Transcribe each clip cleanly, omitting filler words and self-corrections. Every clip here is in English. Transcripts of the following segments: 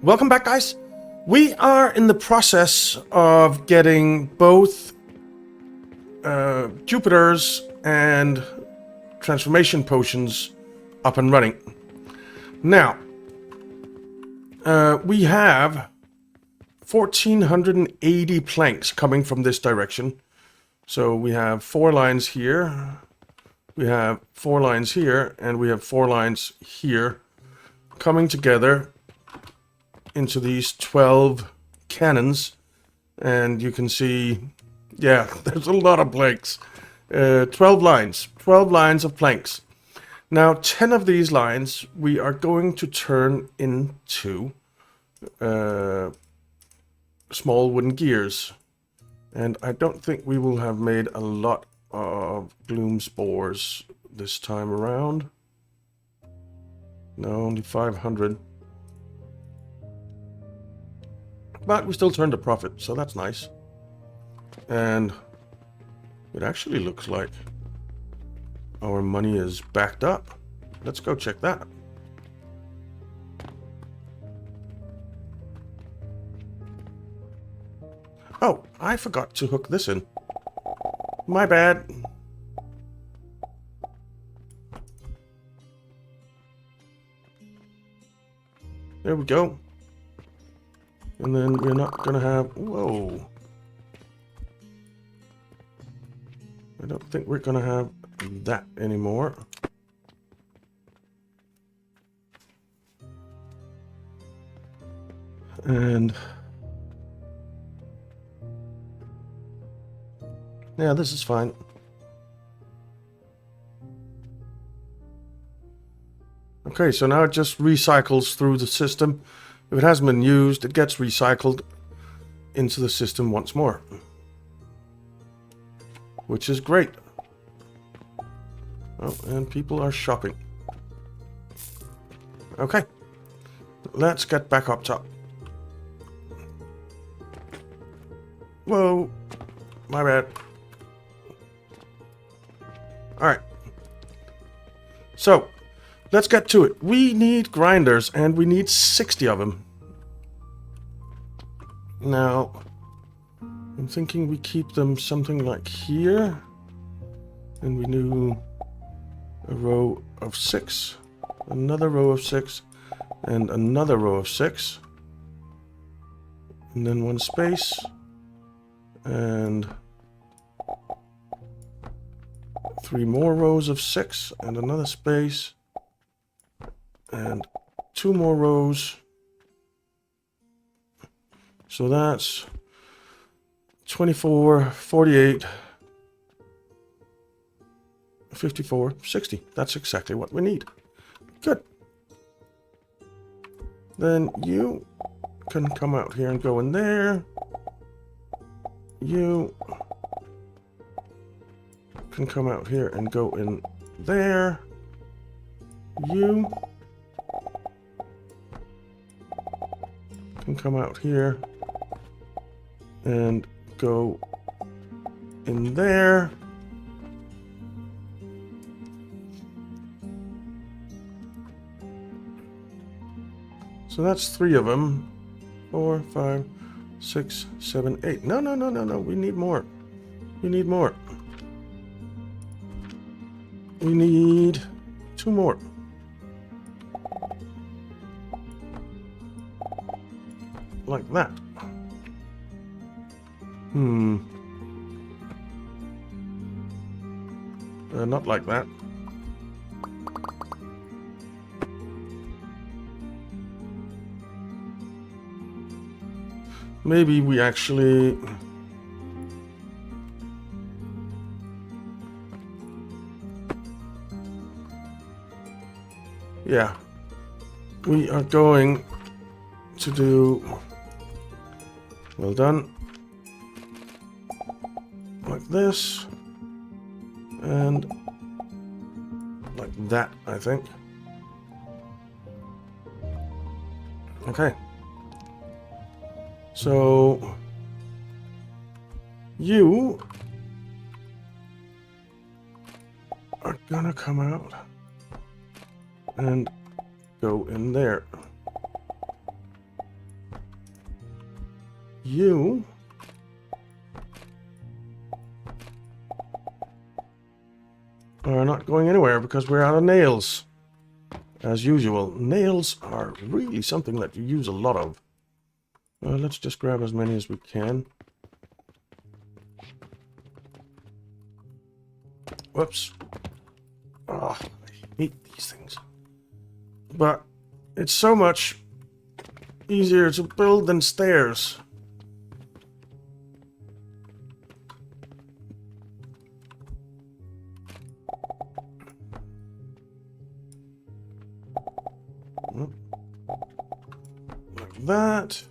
Welcome back, guys. We are in the process of getting both Jupiter's and transformation potions up and running. Now, we have 1,480 planks coming from this direction. So we have 4 lines here, we have 4 lines here, and we have 4 lines here coming together into these 12 cannons. And you can see, yeah, there's a lot of planks. 12 lines of planks. Now 10 of these lines we are going to turn into small wooden gears. And I don't think we will have made a lot of gloom spores this time around. No, only 500. But we still turned a profit, so that's nice. And it actually looks like our money is backed up. Let's go check that. Oh, I forgot to hook this in. My bad. There we go. And then we're not gonna have... Whoa. I don't think we're gonna have that anymore. And... yeah, this is fine. Okay, so now it just recycles through the system. If it hasn't been used, it gets recycled into the system once more. Which is great. Oh, and people are shopping. Okay. Let's get back up top. Whoa. My bad. Alright. So, let's get to it. We need grinders, and we need 60 of them. Now, I'm thinking we keep them something like here. And we do a row of 6. Another row of 6. And another row of 6. And then 1 space. And 3 more rows of 6. And another space. And 2 more rows. So that's 24, 48, 54, 60. That's exactly what we need. Good. Then you can come out here and go in there. You can come out here and go in there. You can come out here and go in there. So that's 3 of them. 4, 5, 6, 7, 8. No. We need more. We need more. We need 2 more. Like that. Not like that. Maybe we actually... yeah. We are going to do... well done. Like this. And like that, I think. Okay. So you are gonna come out and go in there. you are not going anywhere because we're out of nails. As usual, nails are really something that you use a lot of. Let's just grab as many as we can. Whoops. Oh, I hate these things. But it's so much easier to build than stairs. Like that.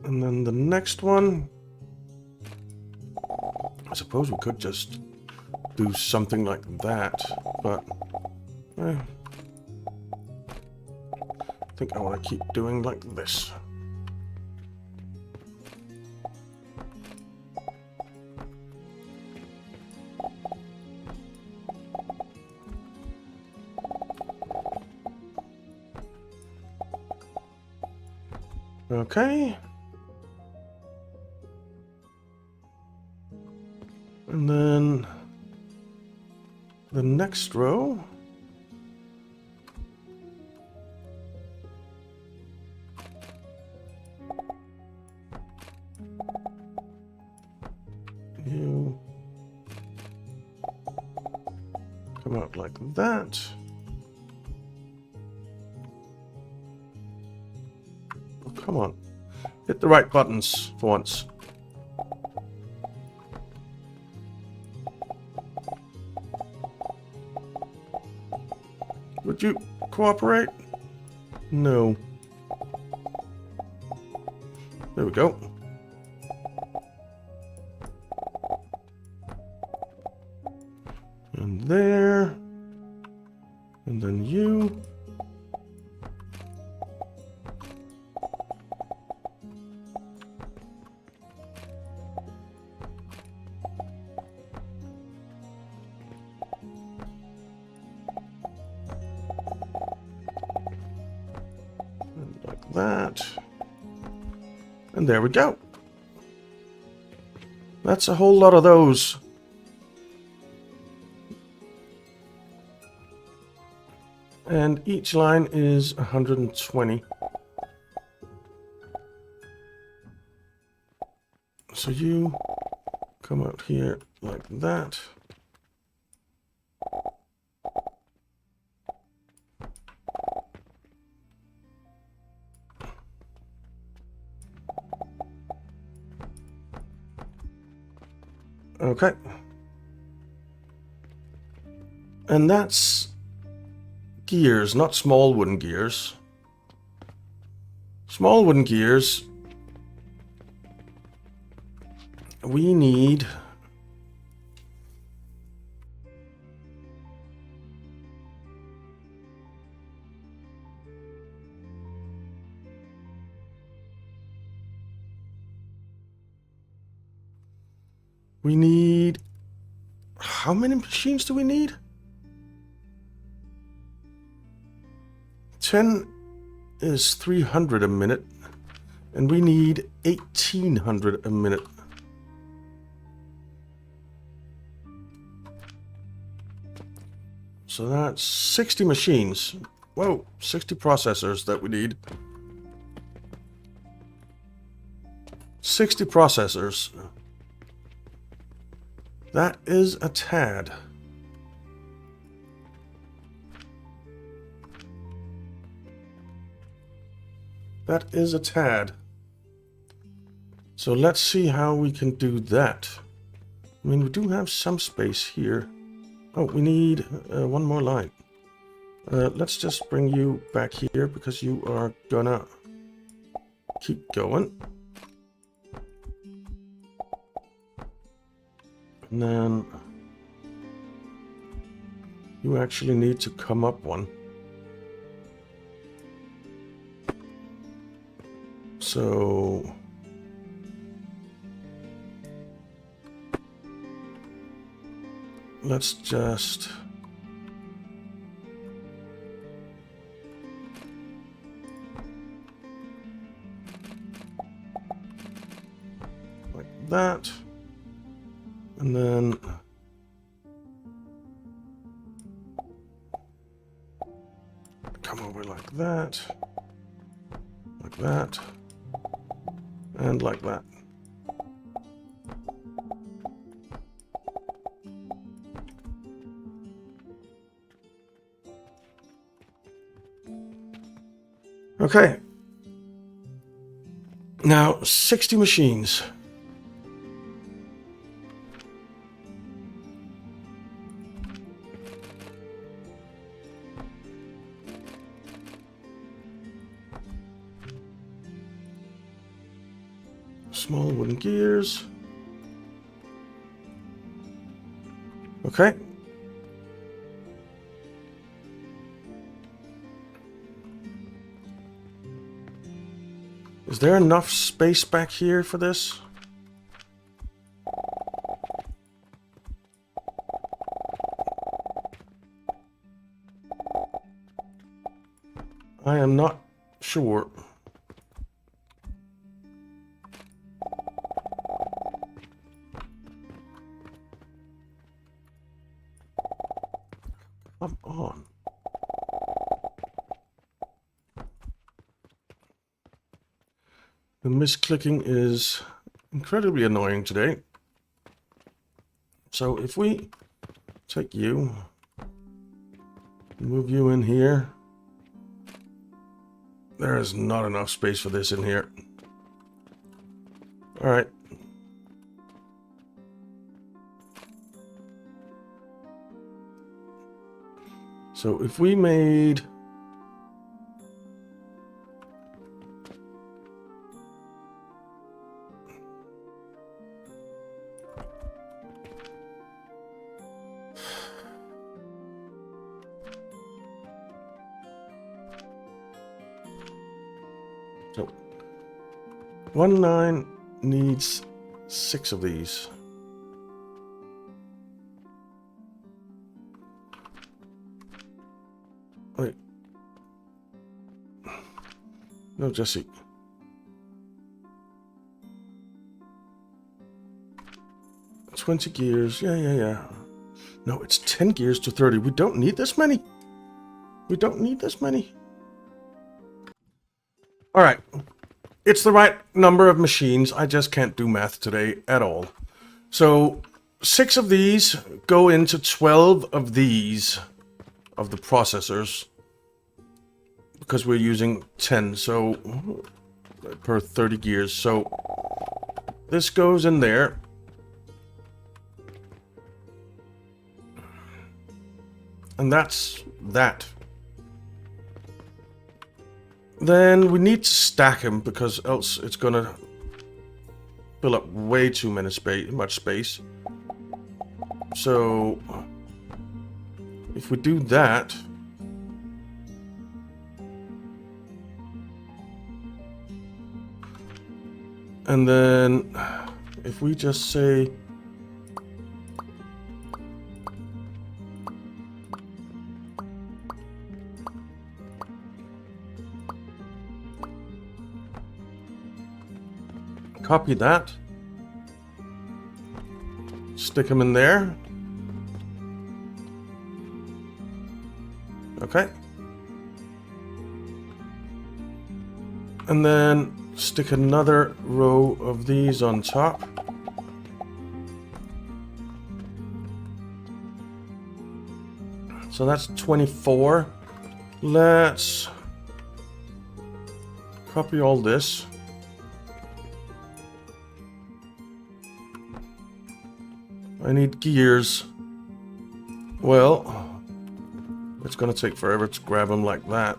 And then the next one, I suppose we could just do something like that, but I think I want to keep doing like this. Okay. And then the next row. You come out like that. Oh, come on. Hit the right buttons for once. Would you cooperate? No. There we go. And there. And then you. Like that. And there we go. That's a whole lot of those. And each line is 120. So you come out here like that. Okay. And that's gears, not small wooden gears. Small wooden gears, we need how many machines do we need? 10 is 300 a minute, and we need 1800 a minute. So that's 60 machines. Whoa, 60 processors that we need. 60 processors. That is a tad. That is a tad. So let's see how we can do that. I mean, we do have some space here. Oh, we need one more line. Let's just bring you back here because you are gonna keep going. And then you actually need to come up one. So let's just that. And then come over like that, and like that. Okay. Now, 60 machines. Small wooden gears. Okay. Is there enough space back here for this? I am not sure. Come on. The misclicking is incredibly annoying today. So if we take you, move you in here, there is not enough space for this in here. All right. So if we made so 19 needs 6 of these. Wait. No, Jesse. $20 gears. Yeah. No, it's 10 gears to 30. We don't need this many. We don't need this many. All right. It's the right number of machines. I just can't do math today at all. So 6 of these go into 12 of these, of the processors, because we're using 10, so per 30 gears. So this goes in there. And that's that. Then we need to stack him, because else it's gonna fill up way too much space. So if we do that, and then if we just say copy that, stick them in there. Okay. And then stick another row of these on top. So that's 24. Let's copy all this. I need gears. Well, it's gonna take forever to grab them like that.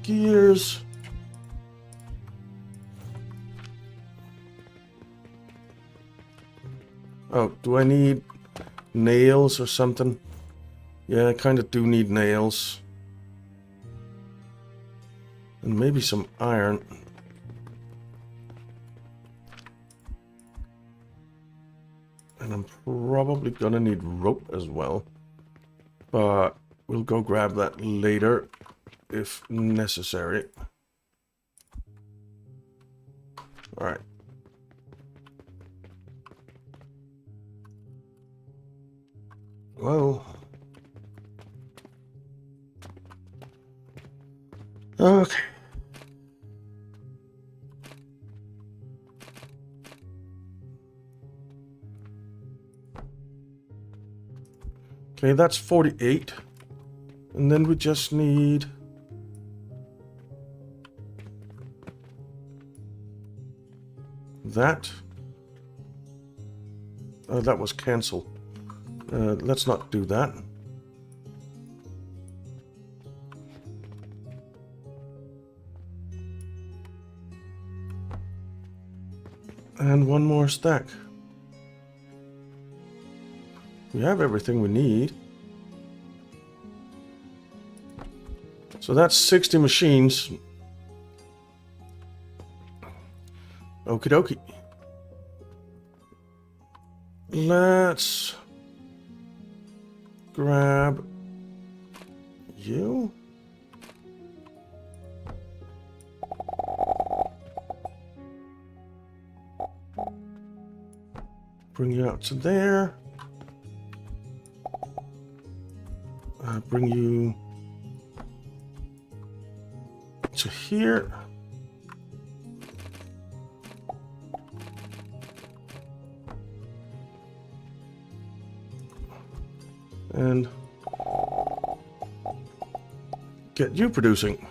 Gears. Oh, do I need nails or something? Yeah, I kind of do need nails. And maybe some iron. And I'm probably gonna need rope as well. But we'll go grab that later if necessary. All right. Whoa. Okay. Okay, that's 48. And then we just need that. That was cancel. Let's not do that. And one more stack. We have everything we need. So that's 60 machines. Okie dokie. Let's grab you. Bring you out to there. Bring you to here. And get you producing.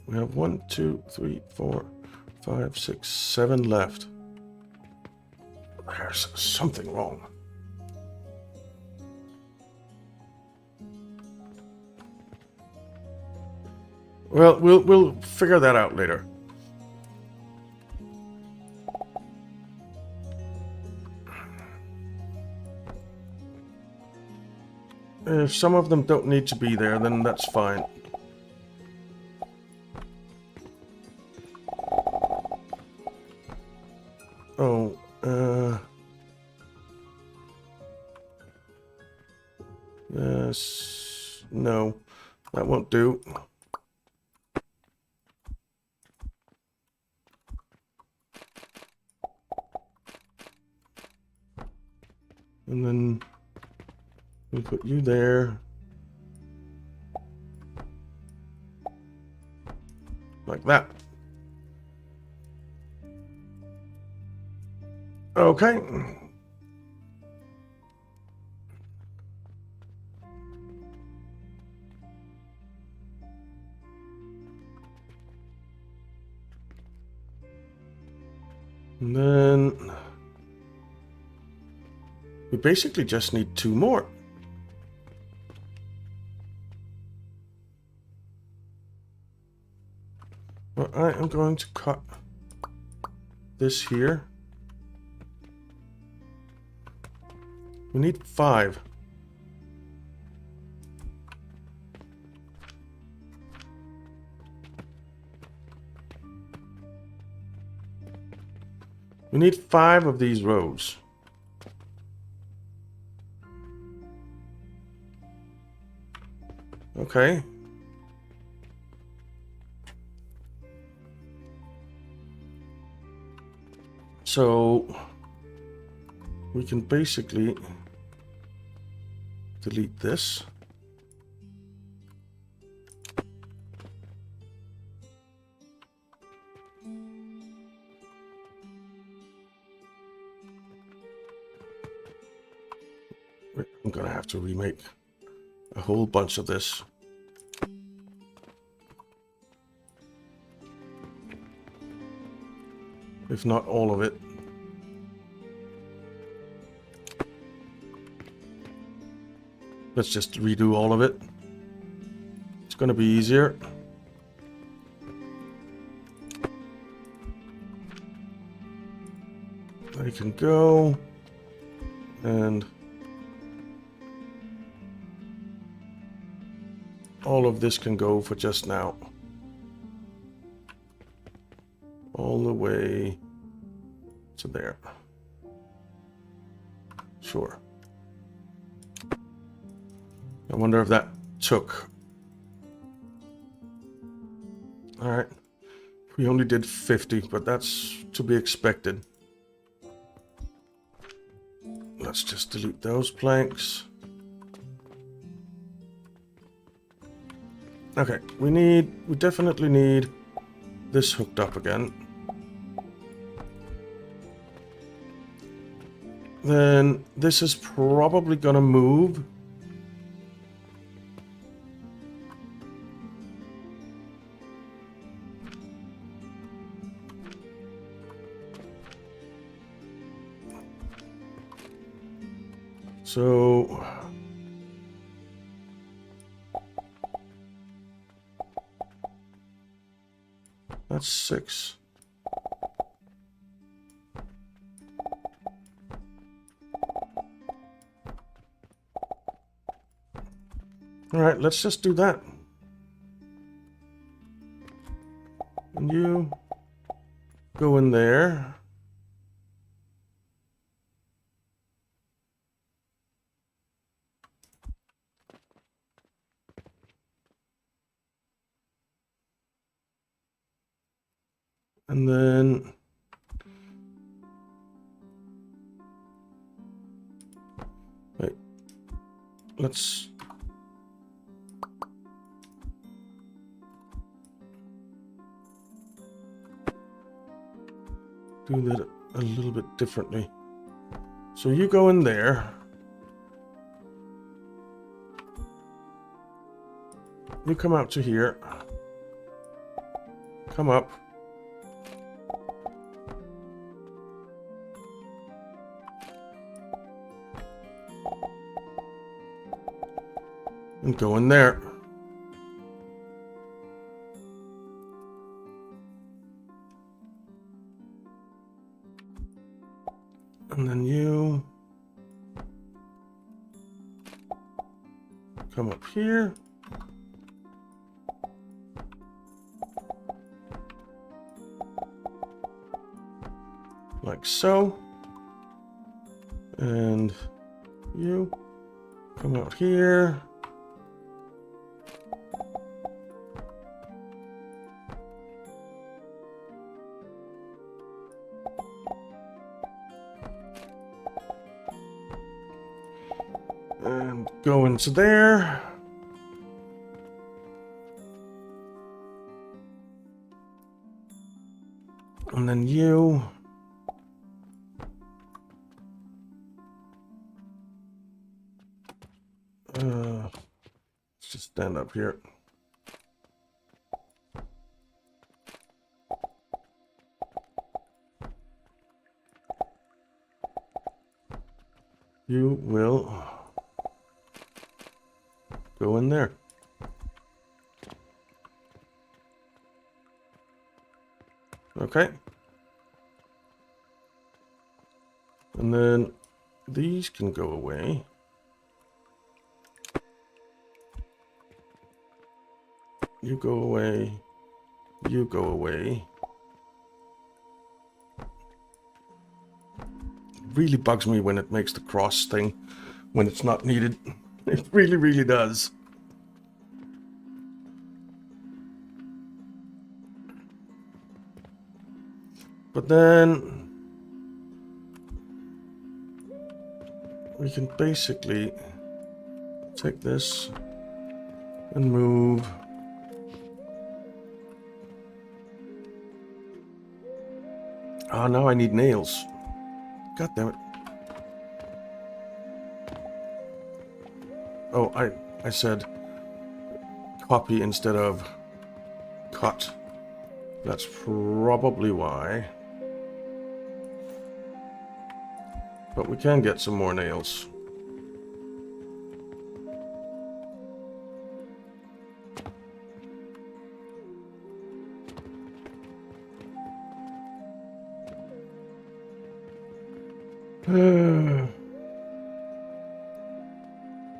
We have 1, 2, 3, 4, 5, 6, 7 left. There's something wrong. Well, we'll figure that out later. If some of them don't need to be there, then that's fine. Oh, yes, no, that won't do. And then we put you there. Like that. Okay. And then we basically just need 2 more. Well, I am going to cut this here. We need 5. We need 5 of these rows. Okay. So we can basically delete this. I'm gonna have to remake a whole bunch of this. If not all of it. Let's just redo all of it. It's gonna be easier. They can go. And all of this can go for just now. All the way to there. Sure. I wonder if that took. Alright. We only did 50, but that's to be expected. Let's just delete those planks. Okay, we definitely need this hooked up again. Then this is probably gonna move. So that's 6. All right, let's just do that. And you go in there. And then wait, let's do that a little bit differently. So you go in there. You come out to here. Come up. And go in there. And then you come up here. Like so. And you come out here. And go into there. And then you let's just stand up here. You will go in there. Okay. And then these can go away. You go away. You go away. It really bugs me when it makes the cross thing when it's not needed. It really, really does. But then we can basically take this and move. Oh, now I need nails. God damn it. Oh, I said copy instead of cut. That's probably why. But we can get some more nails.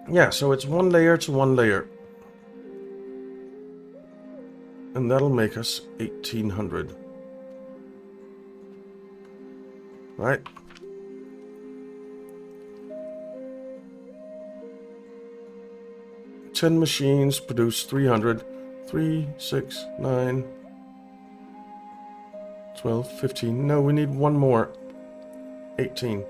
Yeah, so it's one layer to one layer. And that'll make us 1800. Right? 10 machines produce 300. 3, 6, 9, 12, 15. No, we need one more. 18.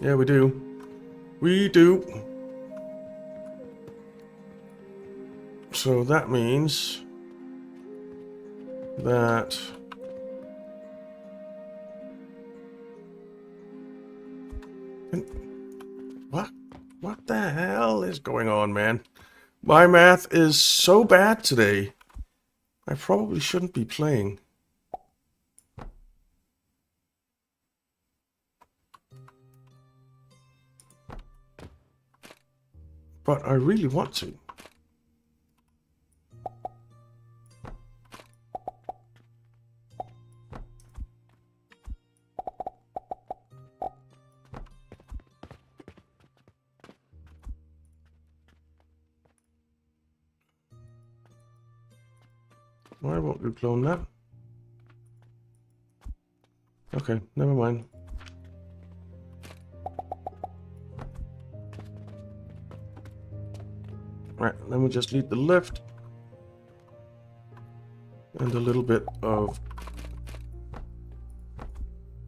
Yeah, we do. We do. So that means that what the hell is going on, man? My math is so bad today. I probably shouldn't be playing. But I really want to. Why won't you clone that? Okay, never mind. Right, then we just need the lift. And a little bit of...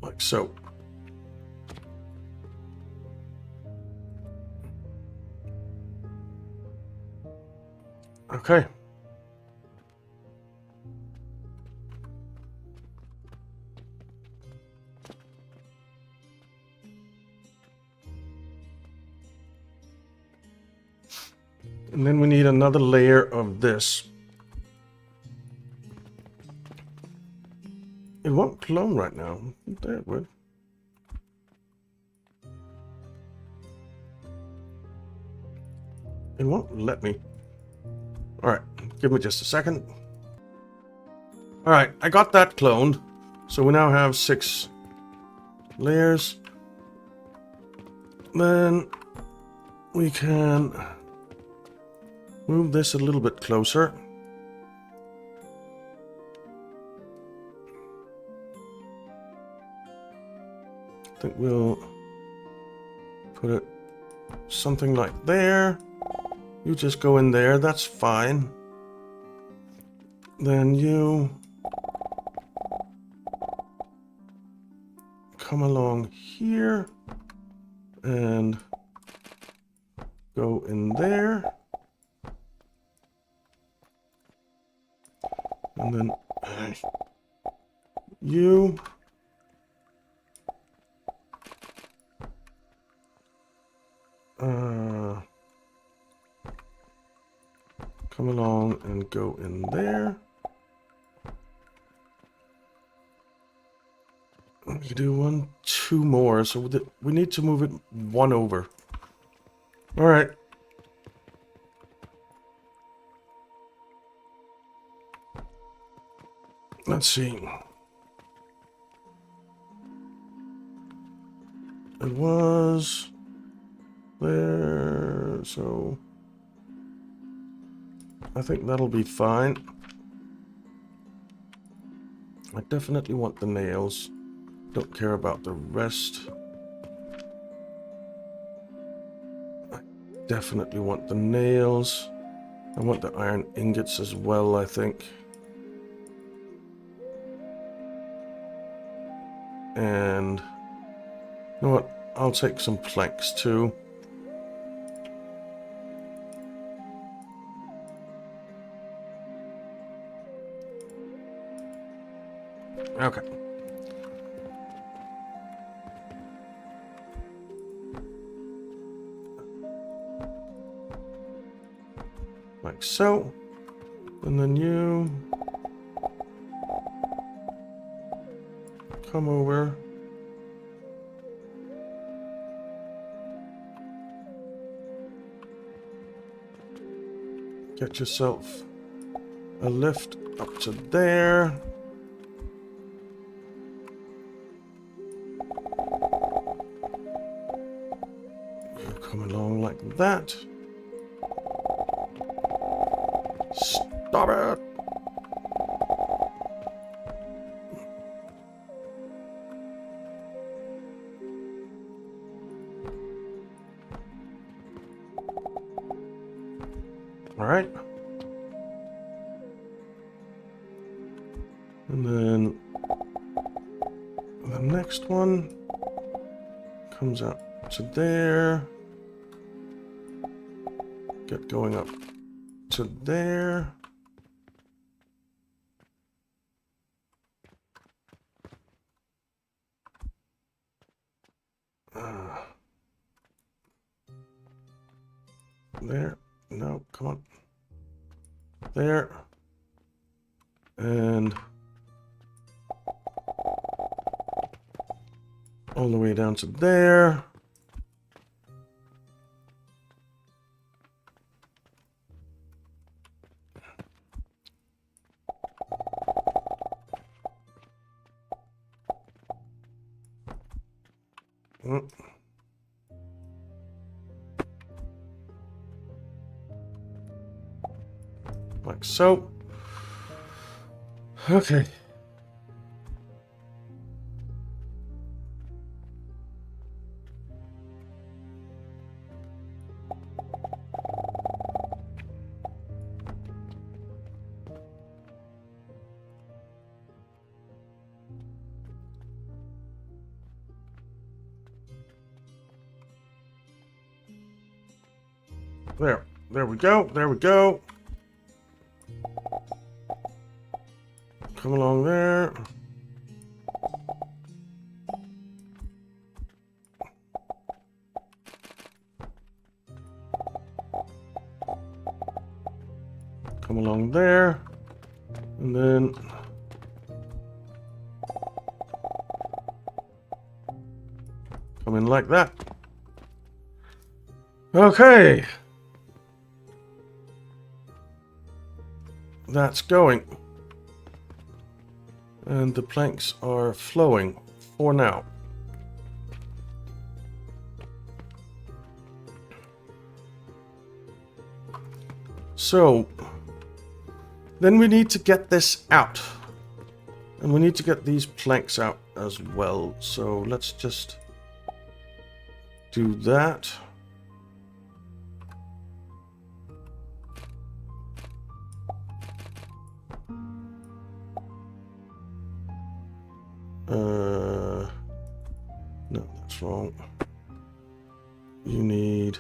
like so. Okay. And then we need another layer of this. It won't clone right now. There it would. It won't let me. Alright, give me just a second. Alright, I got that cloned. So we now have 6 layers. Then we can move this a little bit closer. I think we'll put it something like there. You just go in there, that's fine. Then you come along here and go in there. And then you come along and go in there. We do 1, 2 more, so we need to move it 1 over. All right. Let's see. It was there, so I think that'll be fine. I definitely want the nails. Don't care about the rest. I definitely want the nails. I want the iron ingots as well, I think. And you know what? I'll take some planks too. Okay. Like so. And then you come over. Get yourself a lift up to there. You come along like that. Stop it! All right. And then the next one comes out to there. Get going up to there. There. No, come on. There. And all the way down to there. Like so. Okay. There we go. There we go. Come along there. Come along there. And then come in like that. Okay. That's going. And the planks are flowing for now. So then we need to get this out. And we need to get these planks out as well. So let's just do that. No, that's wrong. You need...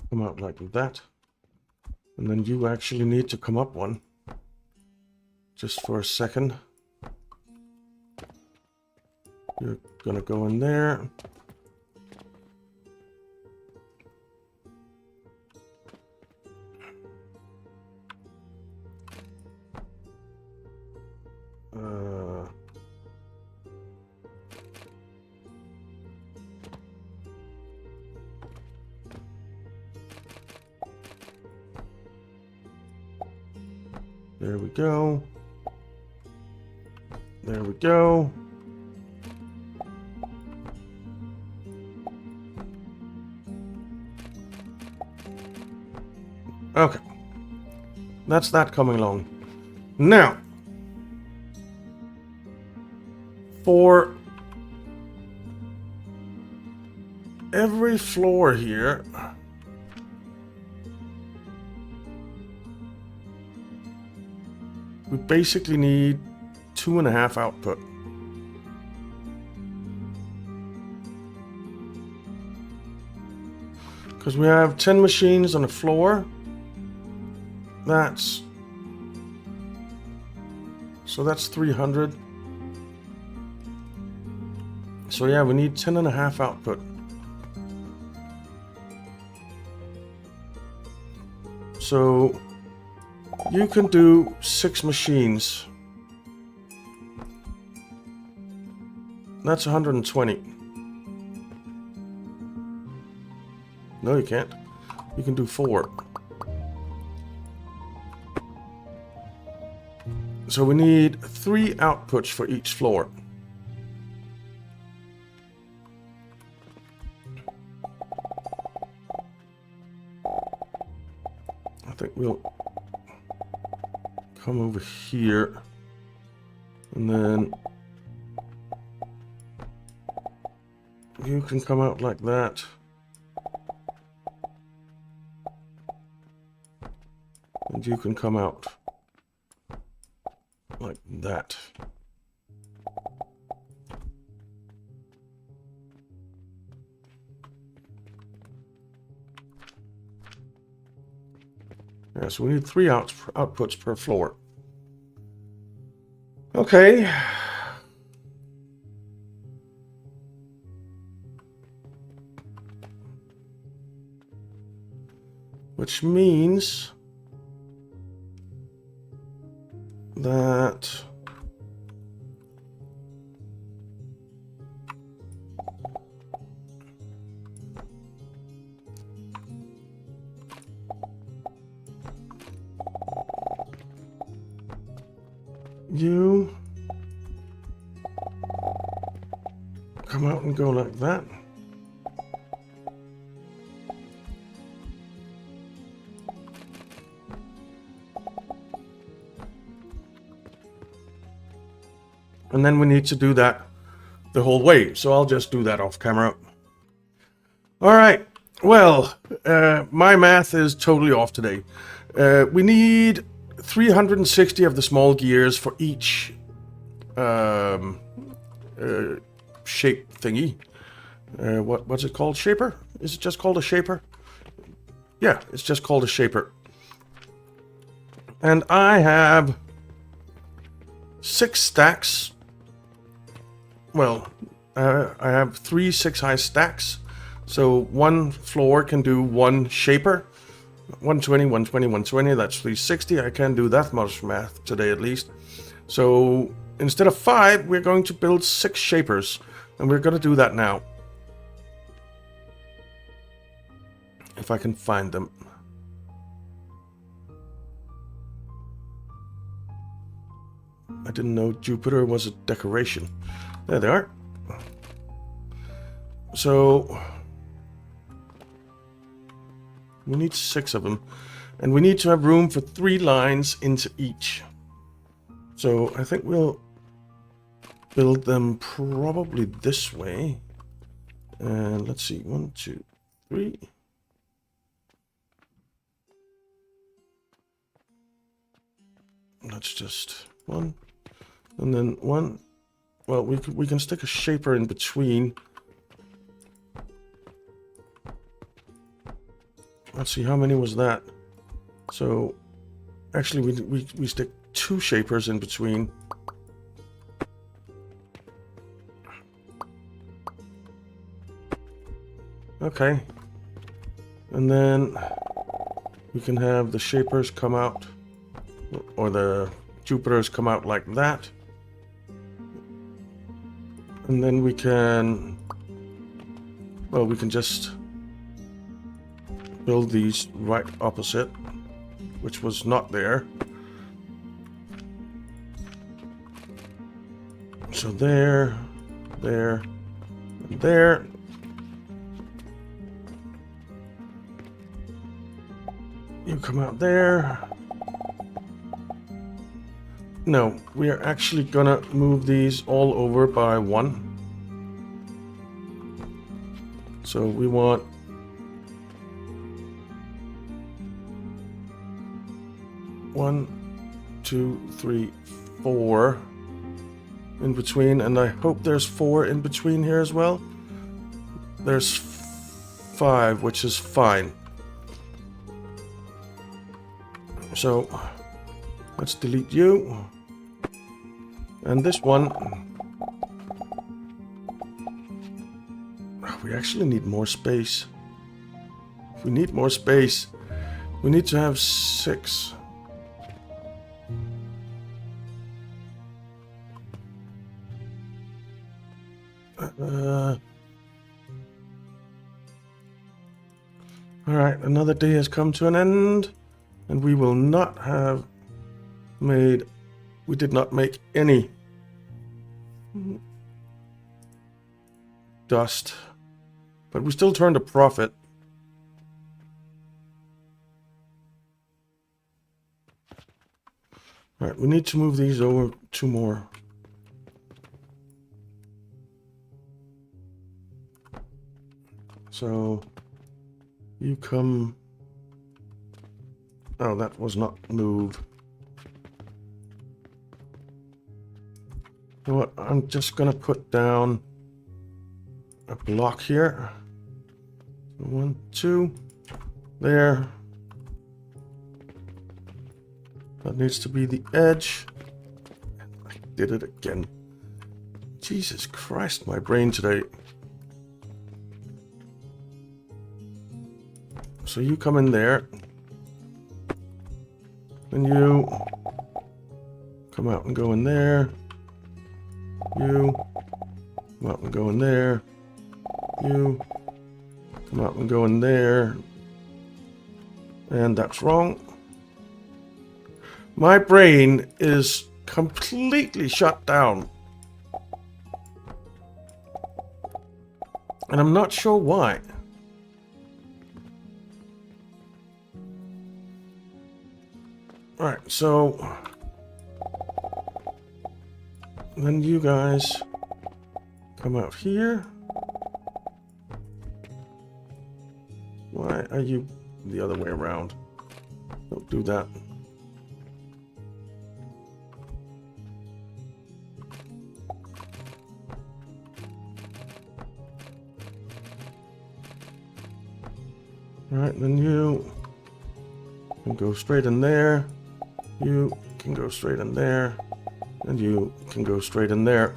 come out like that. And then you actually need to come up one. Just for a second. You're gonna go in there. There we go. There we go. Okay. That's that coming along. Now, for every floor here, we basically need 2.5 output. Because we have 10 machines on the floor. That's 300. So yeah, we need 10.5 output. So you can do 6 machines. That's 120. No, you can't. You can do 4. So we need 3 outputs for each floor. I think we'll... come over here. And then you can come out like that. And you can come out like that. Yeah, so we need 3 outputs per floor. Okay. Which means that you come out and go like that. And then we need to do that the whole way. So I'll just do that off camera. All right. Well, my math is totally off today. We need 360 of the small gears for each shape thingy. What's it called? Shaper? Is it just called a shaper? Yeah, it's just called a shaper. And I have 6 stacks. Well, I have 3 6-high stacks. So one floor can do 1 shaper. 120, 120, 120, that's 360. I can do that much math today at least. So instead of 5, we're going to build 6 shapers. And we're going to do that now. If I can find them. I didn't know Jupiter was a decoration. There they are. So we need 6 of them. And we need to have room for 3 lines into each. So I think we'll build them probably this way. And let's see, 1, 2, 3. That's just 1. And then 1. Well, we can stick a shaper in between. Let's see, how many was that? So actually we stick 2 shapers in between. Okay. And then we can have the shapers come out, or the Jupiters come out like that. And then we can, well, we can just build these right opposite, which was not there. So there, there, and there. You come out there. No, we are actually gonna move these all over by 1. So we want one, 2, 3, 4 in between, and I hope there's 4 in between here as well. There's 5, which is fine. So let's delete you. And this one, we actually need more space. We need more space. We need to have 6. Alright, another day has come to an end, and we will not have made, we did not make any dust, but we still turned a profit. Alright, we need to move these over 2 more. So, you come... Oh, that was not move. You know what, I'm just gonna put down a block here. 1, 2, there. That needs to be the edge. I did it again. Jesus Christ, my brain today. So you come in there. Then you come out and go in there. You come out and go in there. You come out and go in there. And that's wrong. My brain is completely shut down. And I'm not sure why. Alright, so then you guys come out here. Why are you the other way around? Don't do that. Alright, then you can go straight in there. You can go straight in there. And you can go straight in there.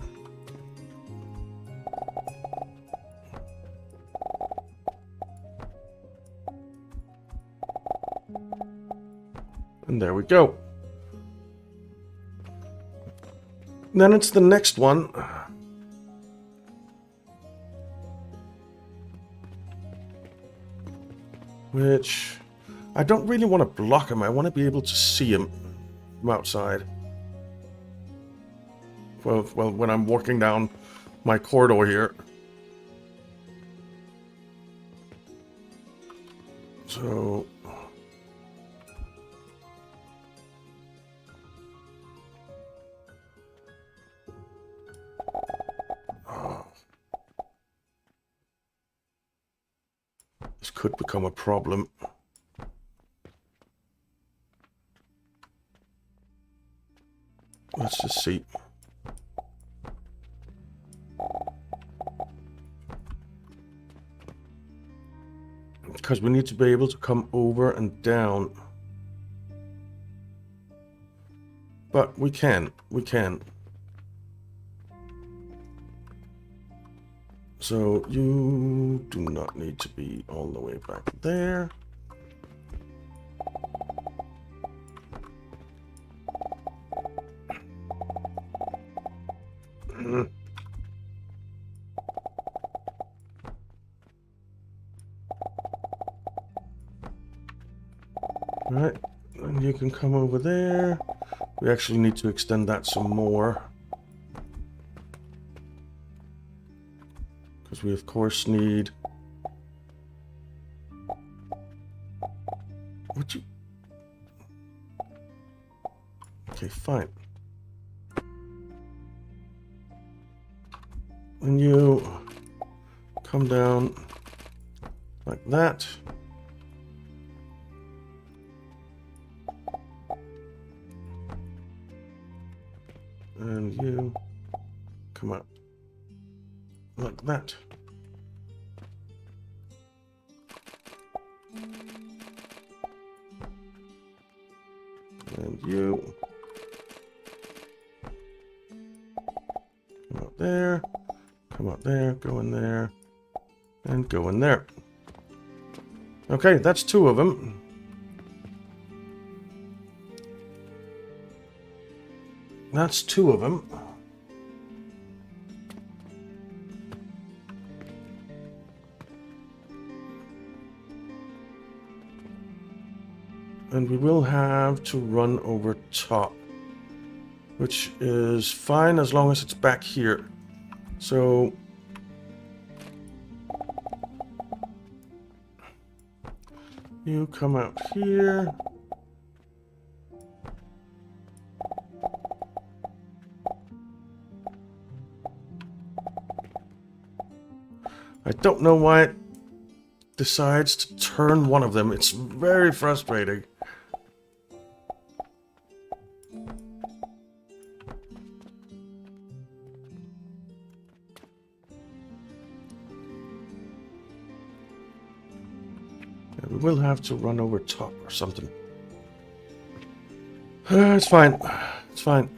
And there we go. Then it's the next one. Which I don't really want to block him. I want to be able to see him from outside. Well, when I'm walking down my corridor here. So... This could become a problem. Let's just see. Because we need to be able to come over and down. But we can. We can. So you do not need to be all the way back there. Alright, and you can come over there. We actually need to extend that some more. Because we of course need... What you... Okay, fine. And you come down like that. And you come up like that. And you come up there, come up there, go in there, and go in there. Okay, that's 2 of them. That's 2 of them. And we will have to run over top, which is fine as long as it's back here. So you come out here. I don't know why it decides to turn one of them. It's very frustrating. Yeah, we will have to run over top or something. It's fine. It's fine.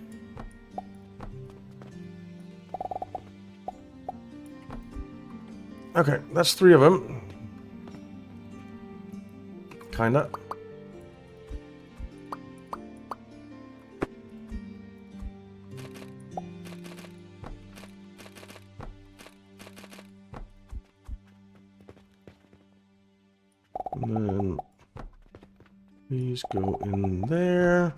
Okay, that's 3 of them. Kinda. And then these go in there.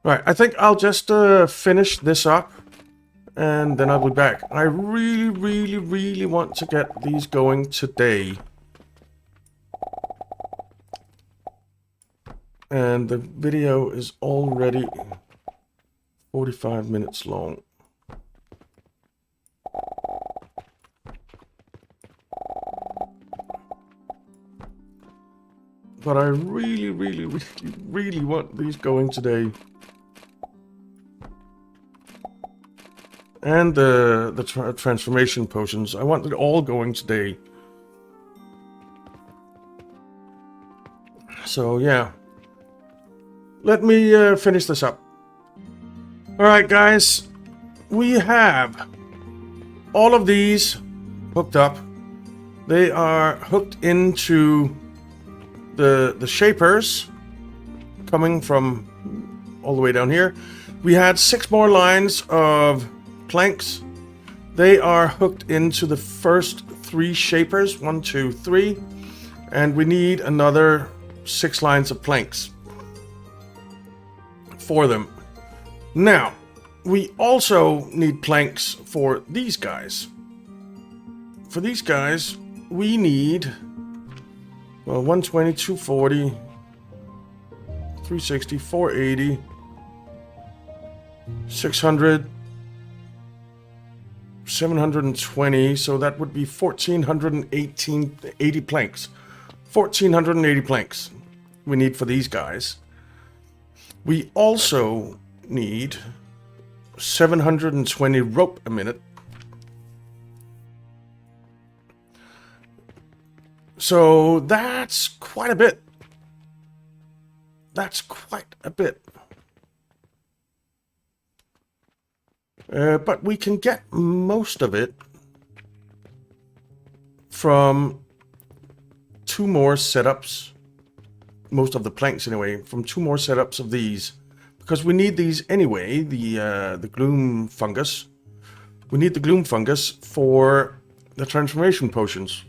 Right, I think I'll just finish this up. And then I'll be back. I really, really, really want to get these going today. And the video is already 45 minutes long. But I really, really, really, really want these going today. And the transformation potions. I want it all going today. So, yeah. Let me finish this up. Alright, guys. We have all of these hooked up. They are hooked into the shapers coming from all the way down here. We had 6 more lines of planks. They are hooked into the first 3 shapers, 1, 2, 3, and we need another 6 lines of planks for them. Now, we also need planks for these guys. For these guys, we need, well, 120, 240, 360, 480, 600, 720, so that would be 1,480 planks. 1,480 planks we need for these guys. We also need 720 rope a minute. So that's quite a bit. That's quite a bit. But we can get most of it from 2 more setups. Most of the planks, anyway, from 2 more setups of these. Because we need these anyway, the gloom fungus. We need the gloom fungus for the transformation potions.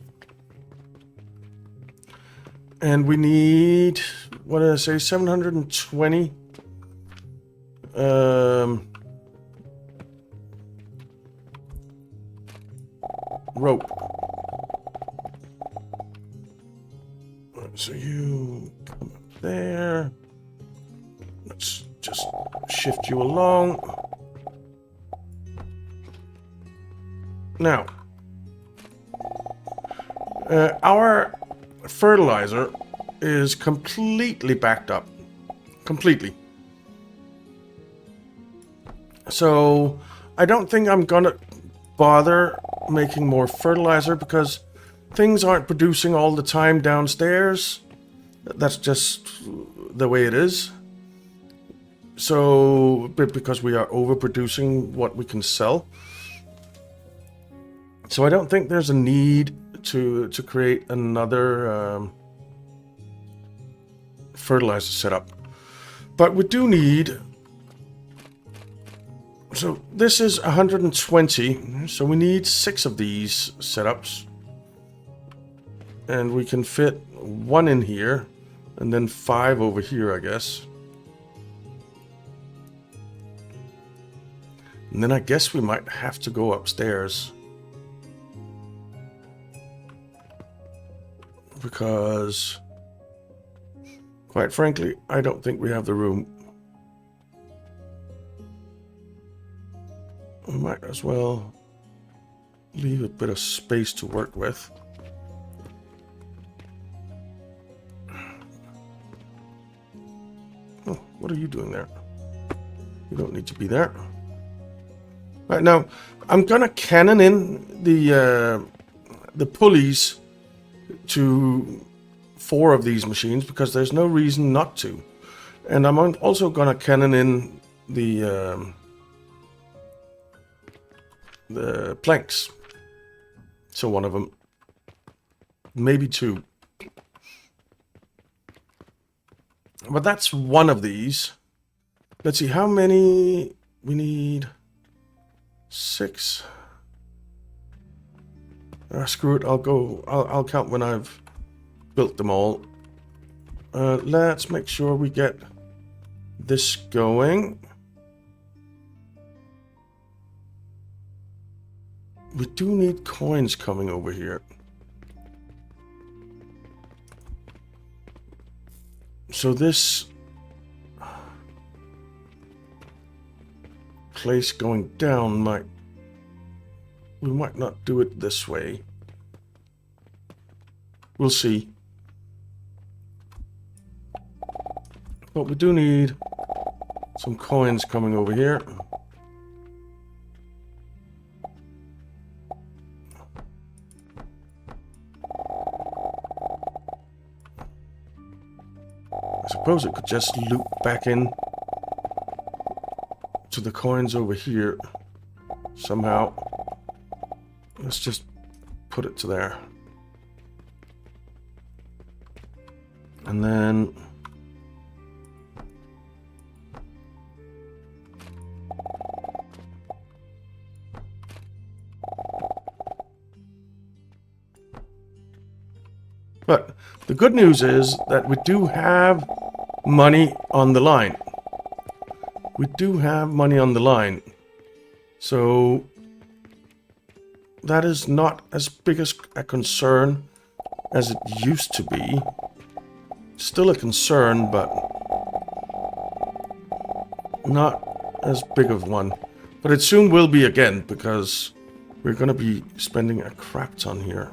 And we need, what did I say, 720? Rope. So you come up there. Let's just shift you along. Now, our fertilizer is completely backed up. Completely. So, I don't think I'm gonna bother making more fertilizer because things aren't producing all the time downstairs. That's just the way it is. So, because we are overproducing what we can sell. So I don't think there's a need to create another fertilizer setup. But we do need... So this is 120, so we need 6 of these setups. And we can fit 1 in here, and then 5 over here, I guess. And then I guess we might have to go upstairs. Because, quite frankly, I don't think we have the room. We might as well leave a bit of space to work with. Oh, what are you doing there? You don't need to be there. Right now, I'm gonna cannon in the pulleys to 4 of these machines because there's no reason not to. And I'm also gonna cannon in the planks. So one of them, maybe 2. But that's one of these. Let's see how many we need. 6. Screw it. I'll count when I've built them all. Let's make sure we get this going. We do need coins coming over here. So this place going down we might not do it this way. We'll see. But we do need some coins coming over here. I suppose it could just loop back in to the coins over here somehow. Let's just put it to there. And then but the good news is that we do have money on the line. We do have money on the line. So that is not as big a concern as it used to be. Still a concern, but not as big of one. But it soon will be again, because we're going to be spending a crap ton here.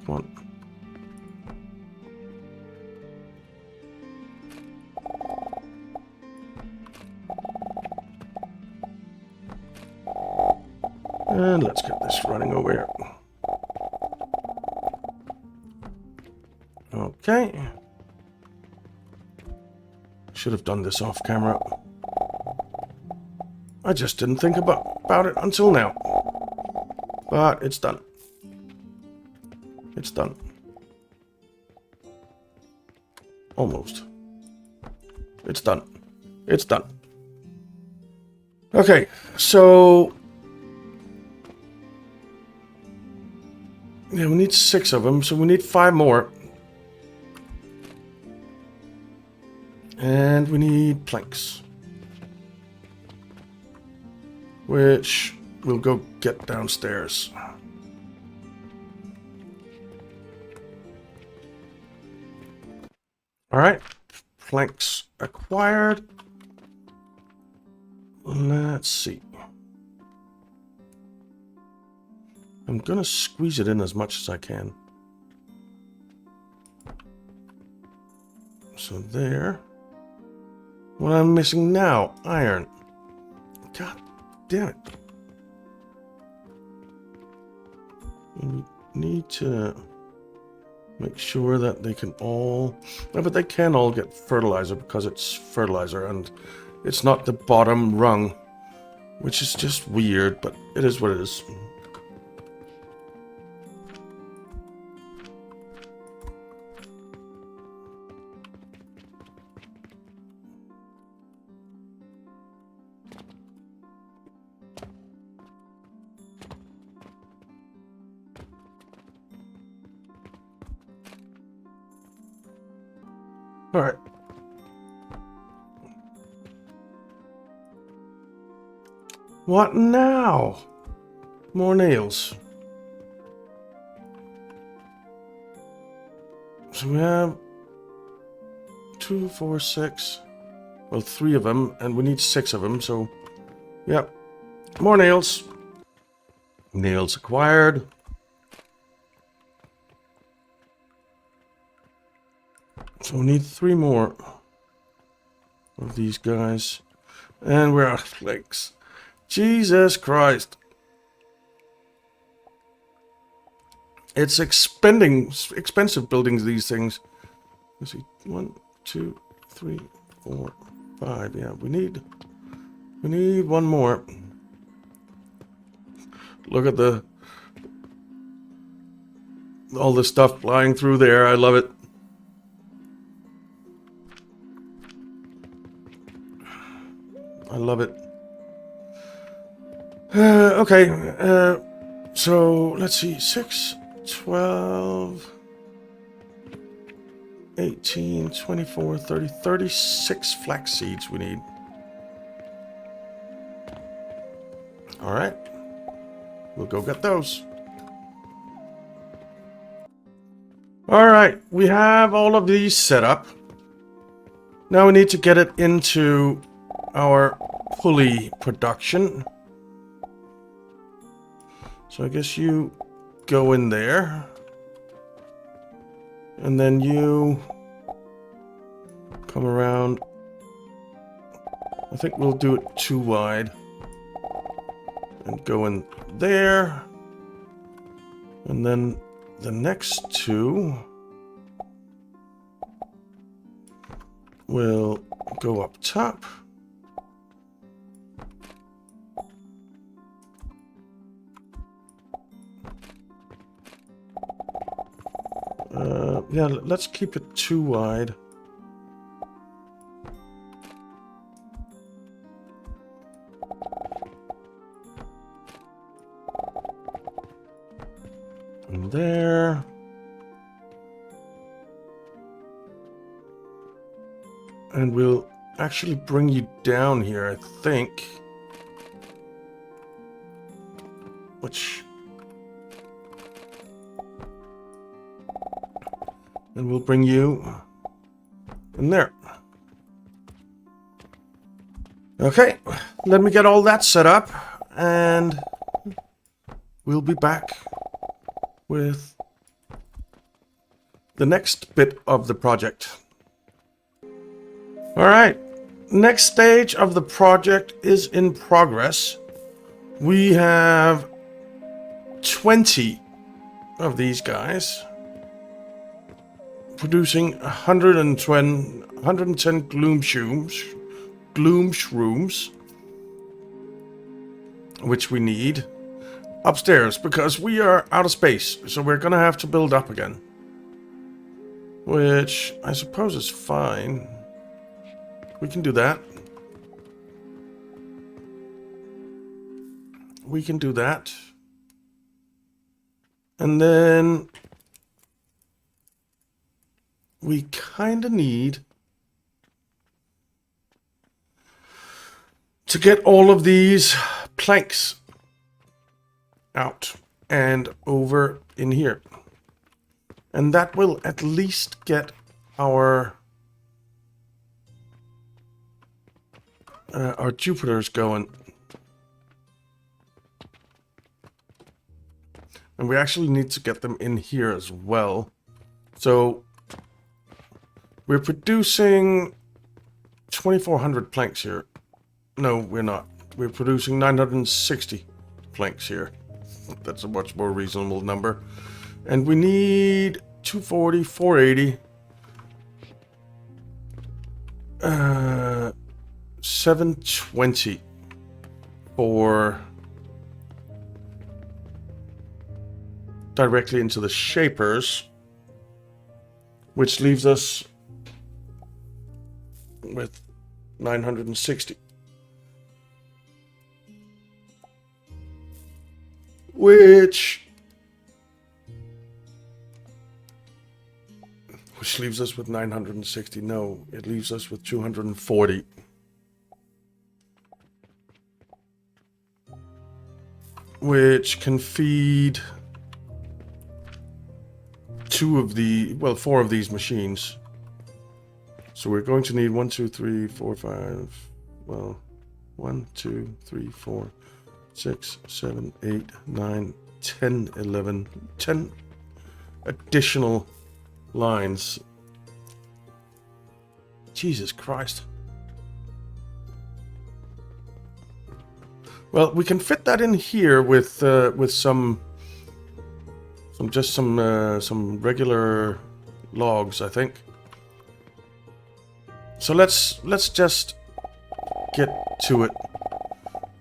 Come on. And let's get this running over here. Okay. Should have done this off camera. I just didn't think about it until now. But it's done. It's done. Almost. It's done. It's done. Okay, so yeah, we need 6 of them, so we need 5 more. And we need planks, which we'll go get downstairs. All right, planks acquired. Let's see. I'm gonna squeeze it in as much as I can. So there. What I'm missing now, iron. God damn it. We need to make sure that they can all... No, but they can all get fertilizer because it's fertilizer and it's not the bottom rung, which is just weird, but it is what it is. All right. What now? More nails. So we have 2, 4, 6. Well, 3 of them, and we need 6 of them, so... Yep. More nails. Nails acquired. So we need 3 more of these guys. And we're out of flakes. Jesus Christ. It's expensive building these things. Let's see. 1, 2, 3, 4, 5. Yeah, we need 1 more. Look at all the stuff flying through there. I love it. I love it. Okay. So let's see. 6, 12, 18, 24, 30, 36 flax seeds we need. All right. We'll go get those. All right. We have all of these set up. Now we need to get it into our pulley production. So I guess you go in there. And then you come around. I think we'll do it 2 wide. And go in there. And then the next 2 will go up top. Yeah, let's keep it 2 wide. And there. And we'll actually bring you down here, I think. Which... And we'll bring you in there. Okay, let me get all that set up, and we'll be back with the next bit of the project. All right, next stage of the project is in progress. We have 20 of these guys. Producing 110 gloom shrooms, which we need upstairs because we are out of space, so we're gonna have to build up again, which I suppose is fine. We can do that. We can do that, and then we kind of need to get all of these planks out and over in here. And that will at least get our Jupiters going. And we actually need to get them in here as well. So we're producing 2,400 planks here. No, we're not. We're producing 960 planks here. That's a much more reasonable number. And we need 240, 480. 720 for directly into the shapers, which leaves us with 960. Which leaves us with 960. No, it leaves us with 240. Which can feed 4 of these machines. So we're going to need 1, 2, 3, 4, 5. Well, 1, 2, 3, 4, 6, 7, 8, 9, 10, 11, 10 additional lines. Jesus Christ. Well, we can fit that in here with some regular logs, I think. So let's just get to it.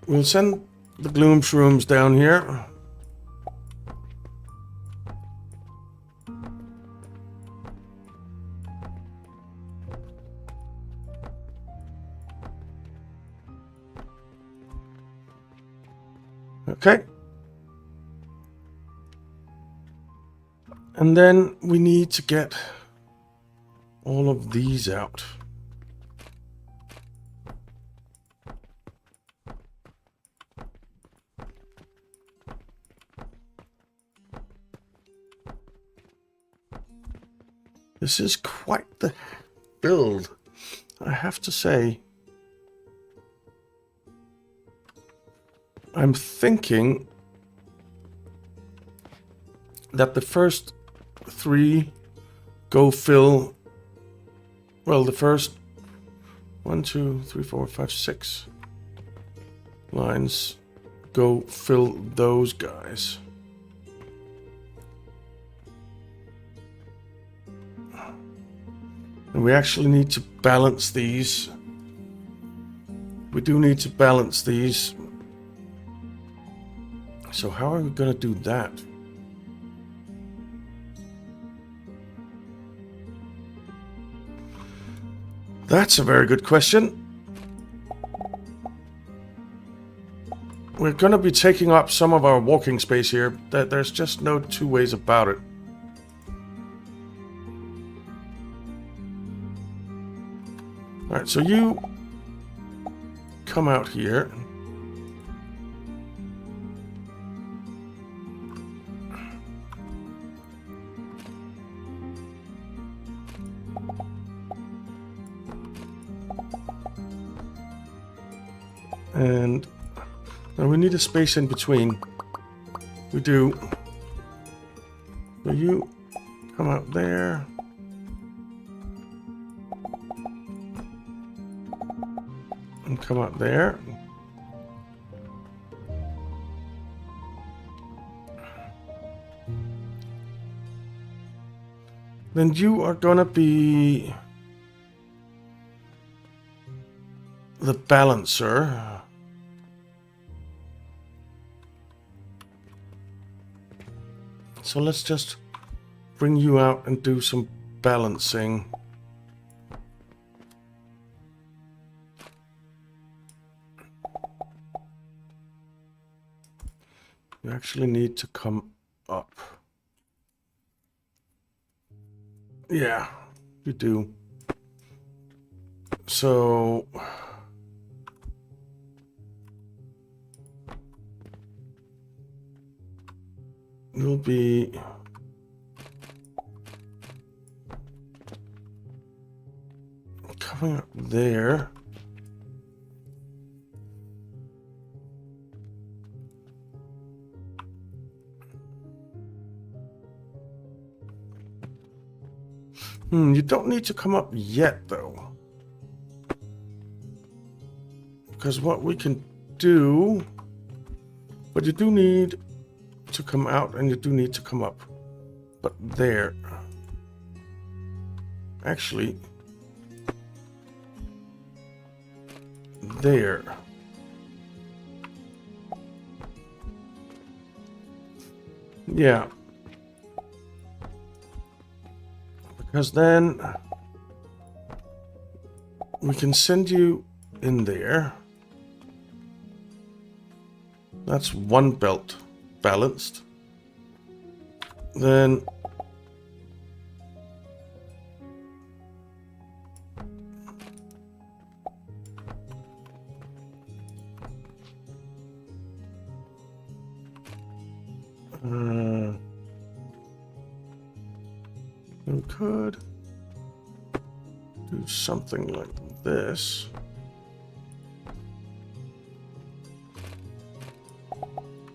We'll send the gloom shrooms down here. Okay. And then we need to get all of these out. This is quite the build, I have to say. I'm thinking that the first 3 go fill, well, the first 1, 2, 3, 4, 5, 6 lines go fill those guys. And we actually need to balance these. We do need to balance these. So how are we going to do that? That's a very good question. We're going to be taking up some of our walking space here. There's just no two ways about it. Alright, so you come out here. And now we need a space in between. We do. So you come out there. And come out there. Then you are gonna be the balancer. So let's just bring you out and do some balancing. You actually need to come up. Yeah, you do. So you'll be coming up there. You don't need to come up yet, though. Because what we can do... But you do need to come out and you do need to come up. But there. Actually... There. Yeah. Because then we can send you in there. That's one belt balanced. Then we could. do something like this.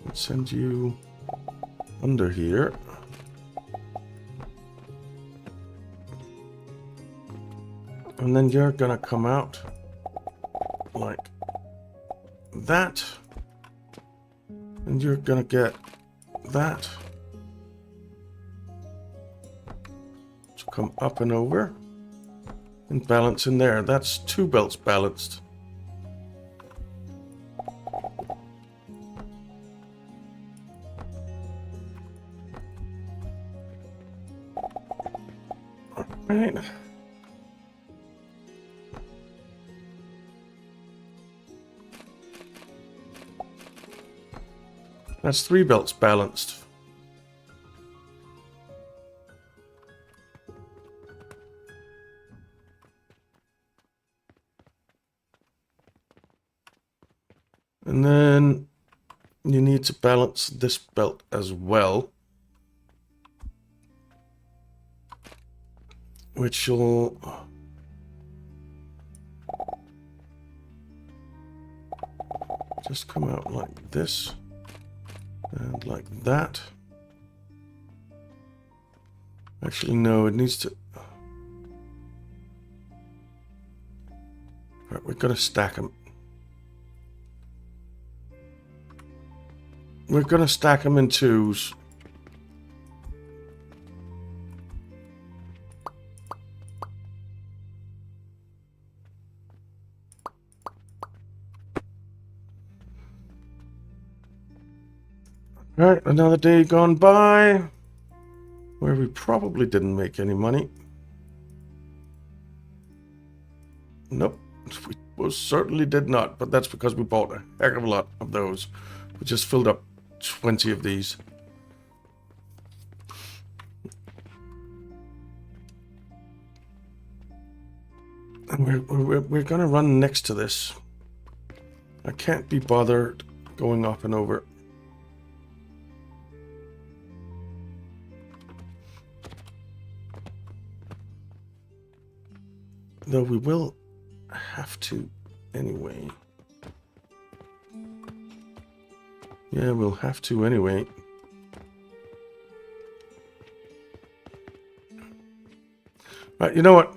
Let's send you under here. And then you're gonna come out like that. And you're gonna get that to come up and over and balance in there. That's 2 belts balanced. All right. That's 3 belts balanced. And then you need to balance this belt as well, which will just come out like this and like that. Actually, no, it needs to... Right, we're going to stack them. We're going to stack them in 2s. Alright, another day gone by where we probably didn't make any money. Nope, we most certainly did not, but that's because we bought a heck of a lot of those. We just filled up 20 of these. And we're going to run next to this. I can't be bothered going up and over. Though we will have to anyway. Yeah, we'll have to anyway. Right, you know what?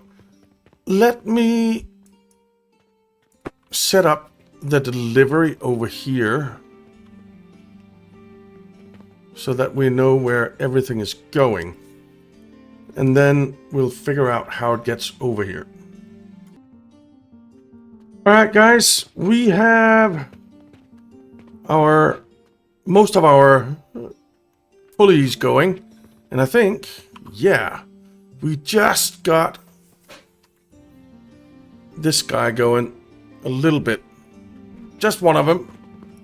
Let me set up the delivery over here so that we know where everything is going. And then we'll figure out how it gets over here. Alright guys, we have most of our pulleys going, and I think, yeah, we just got this guy going a little bit. Just one of them,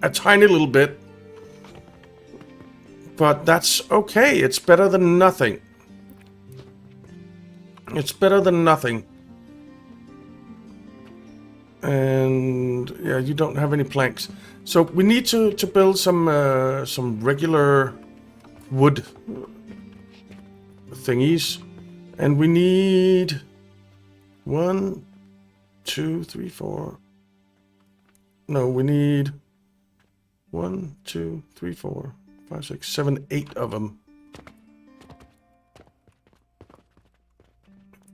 a tiny little bit, but that's okay. It's better than nothing. It's better than nothing. And yeah, you don't have any planks, so we need to build some regular wood thingies, and we need 1, 2, 3, 4. No, we need 1, 2, 3, 4, 5, 6, 7, 8 of them.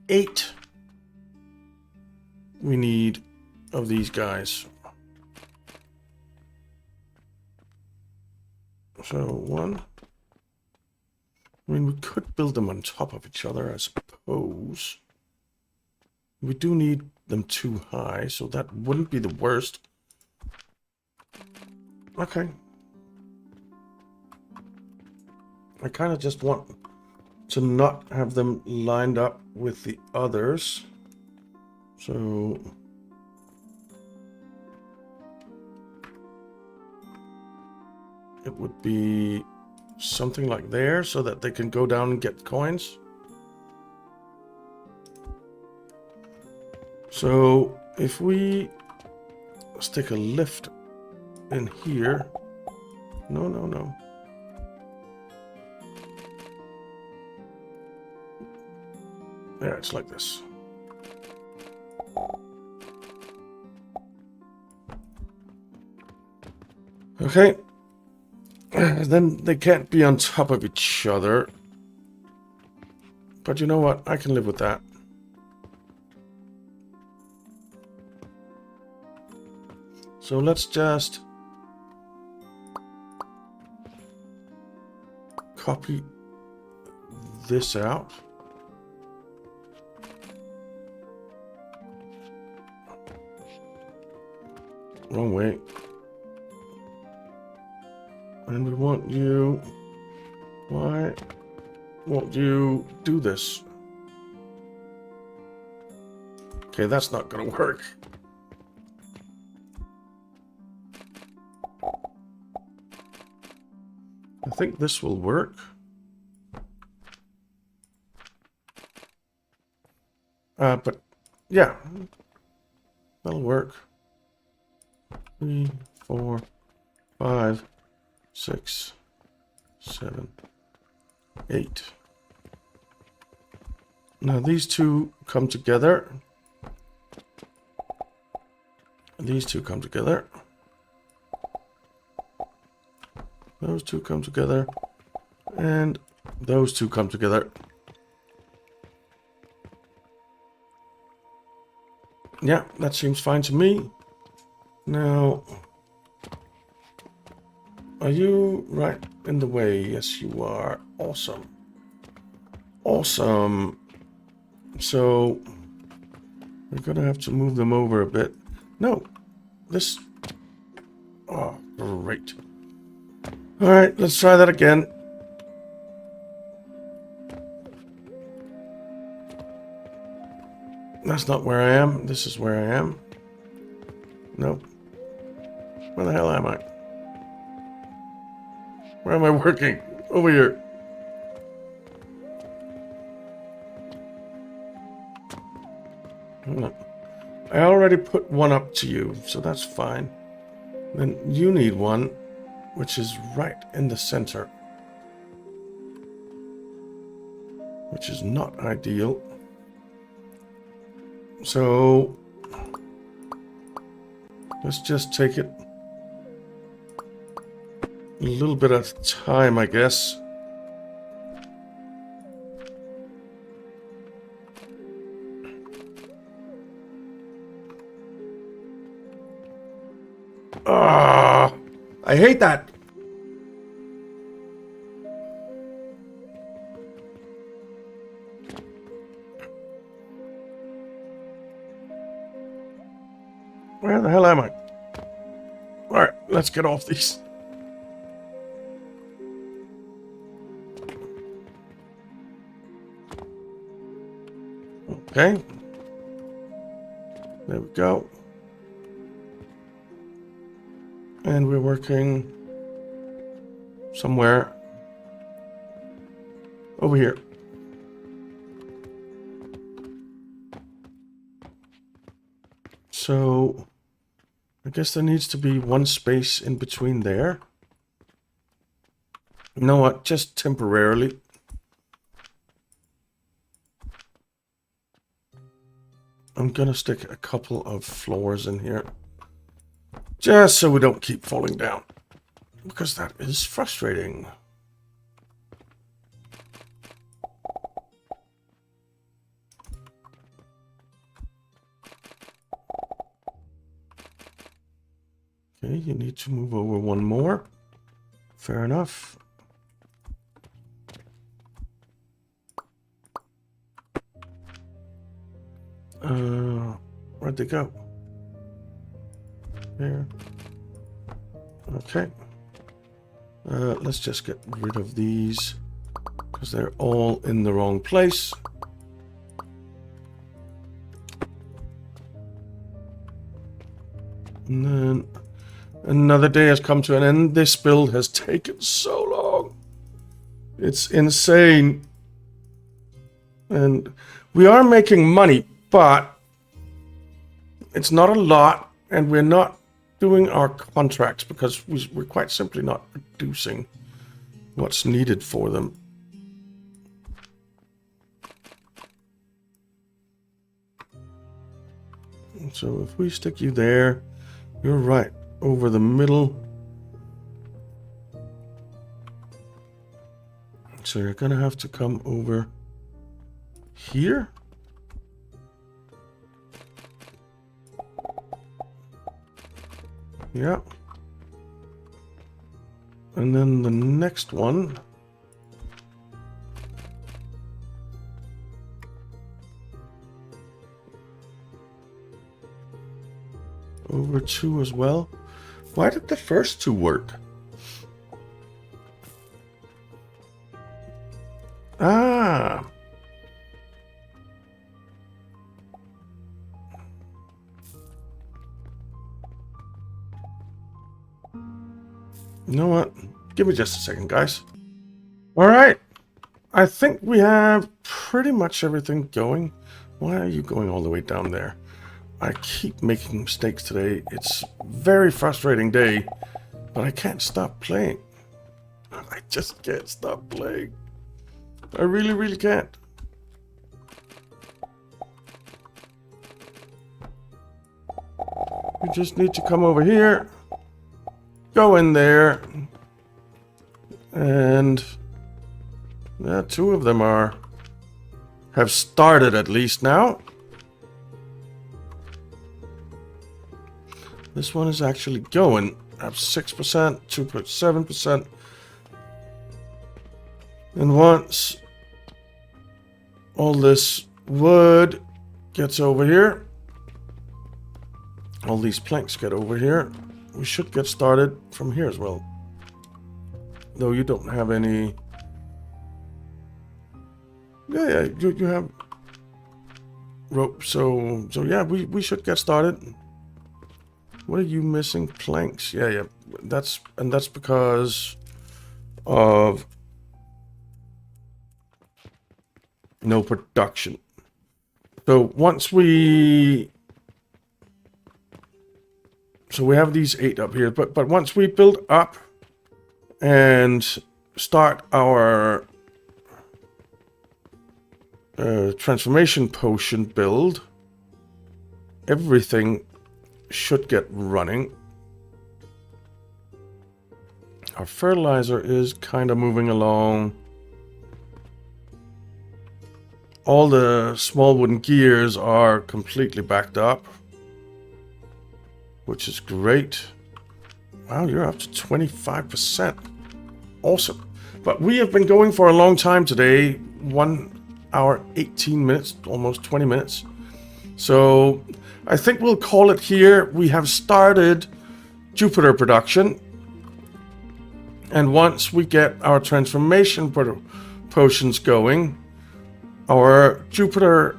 8 we need of these guys. So 1. I mean, we could build them on top of each other, I suppose. We do need them too high, so that wouldn't be the worst. Okay. I kind of just want to not have them lined up with the others. So it would be something like there so that they can go down and get coins. So if we stick a lift in here. No, no, no. Yeah, it's like this. Okay. Then they can't be on top of each other. But you know what? I can live with that. So let's just copy this out. Wrong way. And we want you... Why won't you do this? Okay, that's not gonna work. I think this will work. But yeah, that'll work. 3, 4, 5, 6, 7, 8. Now these two come together. These two come together. Those two come together. And those two come together. Yeah, that seems fine to me. Now, are you right in the way? Yes, you are. Awesome. Awesome. So, we're gonna have to move them over a bit. No, this... Oh, great. Alright, let's try that again. That's not where I am. This is where I am. Nope. Where the hell am I? Where am I working? Over here. I already put one up to you, so that's fine. Then you need one, which is right in the center. Which is not ideal. So let's just take it a little bit at a time, I guess. Ah, I hate that. Where the hell am I? Alright, let's get off these. Okay. There we go. And we're working somewhere over here. So I guess there needs to be one space in between there. You know what? Just temporarily. I'm gonna stick a couple of floors in here. Just so we don't keep falling down. Because that is frustrating. Okay, you need to move over one more. Fair enough. Where'd they go? There. Okay. Let's just get rid of these because they're all in the wrong place. And then another day has come to an end. This build has taken so long. It's insane. And we are making money, but it's not a lot, and we're not doing our contracts because we're quite simply not producing what's needed for them. And so if we stick you there, you're right over the middle. So you're gonna have to come over here. Yeah. And then the next one. Over 2 as well. Why did the first 2 work? Ah. You know what? Give me just a second, guys. All right. I think we have pretty much everything going. Why are you going all the way down there? I keep making mistakes today. It's a very frustrating day, but I can't stop playing. I just can't stop playing. I really, really can't. You just need to come over here, go in there, and 2 of them have started at least now. This one is actually going up 6%, 2.7%. And once all this wood gets over here, all these planks get over here, we should get started from here as well. Though you don't have any... Yeah, you have rope, so yeah, we should get started. What are you missing? Planks. Yeah. That's because of no production. So once we have these 8 up here, but once we build up and start our transformation potion build, everything should get running. Our fertilizer is kind of moving along. All the small wooden gears are completely backed up, which is great. Wow, you're up to 25%. Awesome. But we have been going for a long time today. 1 hour, 18 minutes, almost 20 minutes. So I think we'll call it here. We have started Jupiter production. And once we get our transformation potions going, our Jupiter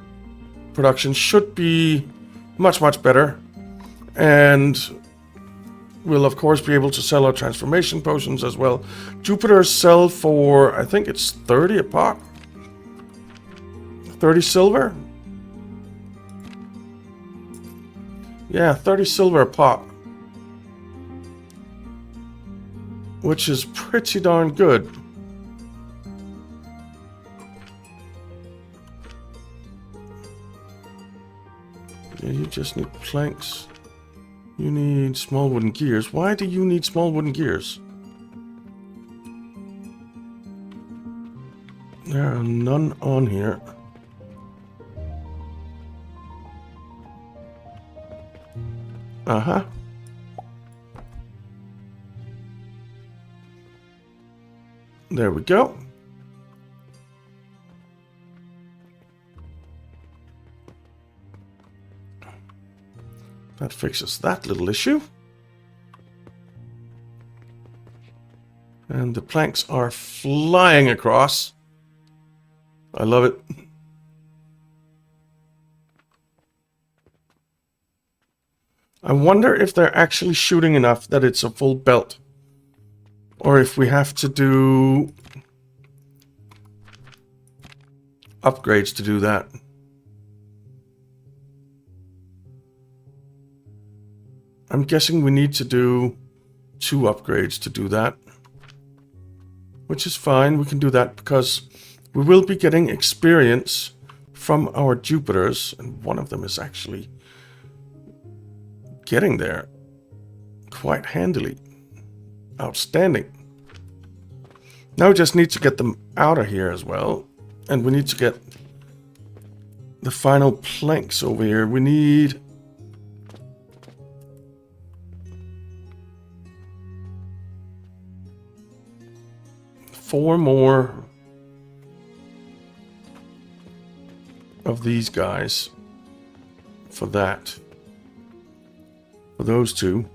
production should be much, much better. And we'll, of course, be able to sell our transformation potions as well. Jupiter sell for, I think it's 30 a pop. 30 silver? Yeah, 30 silver a pop. Which is pretty darn good. Yeah, you just need planks. You need small wooden gears. Why do you need small wooden gears? There are none on here. Uh-huh. There we go. That fixes that little issue. And the planks are flying across. I love it. I wonder if they're actually shooting enough that it's a full belt. Or if we have to do upgrades to do that. I'm guessing we need to do 2 upgrades to do that. Which is fine, we can do that because we will be getting experience from our Jupiters. And one of them is actually getting there quite handily. Outstanding. Now we just need to get them out of here as well. And we need to get the final planks over here. We need... four more of these guys for that. For those two.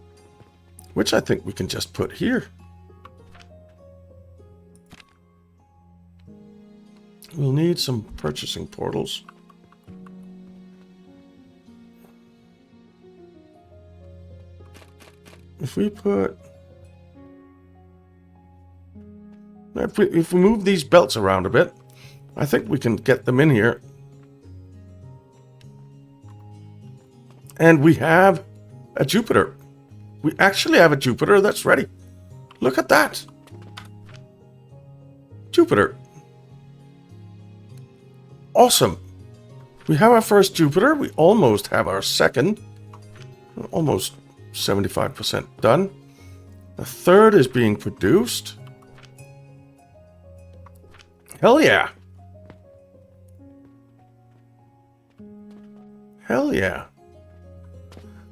Which I think we can just put here. We'll need some purchasing portals. If we put... If we move these belts around a bit, I think we can get them in here. And we have a Jupiter. We actually have a Jupiter that's ready. Look at that. Jupiter. Awesome. We have our first Jupiter. We almost have our second. Almost 75% done. The third is being produced. Hell yeah. Hell yeah.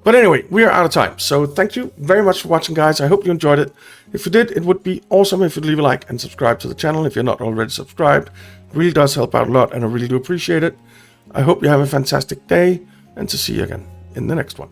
But anyway, we are out of time. So thank you very much for watching, guys. I hope you enjoyed it. If you did, it would be awesome if you'd leave a like and subscribe to the channel if you're not already subscribed. It really does help out a lot, and I really do appreciate it. I hope you have a fantastic day, and to see you again in the next one.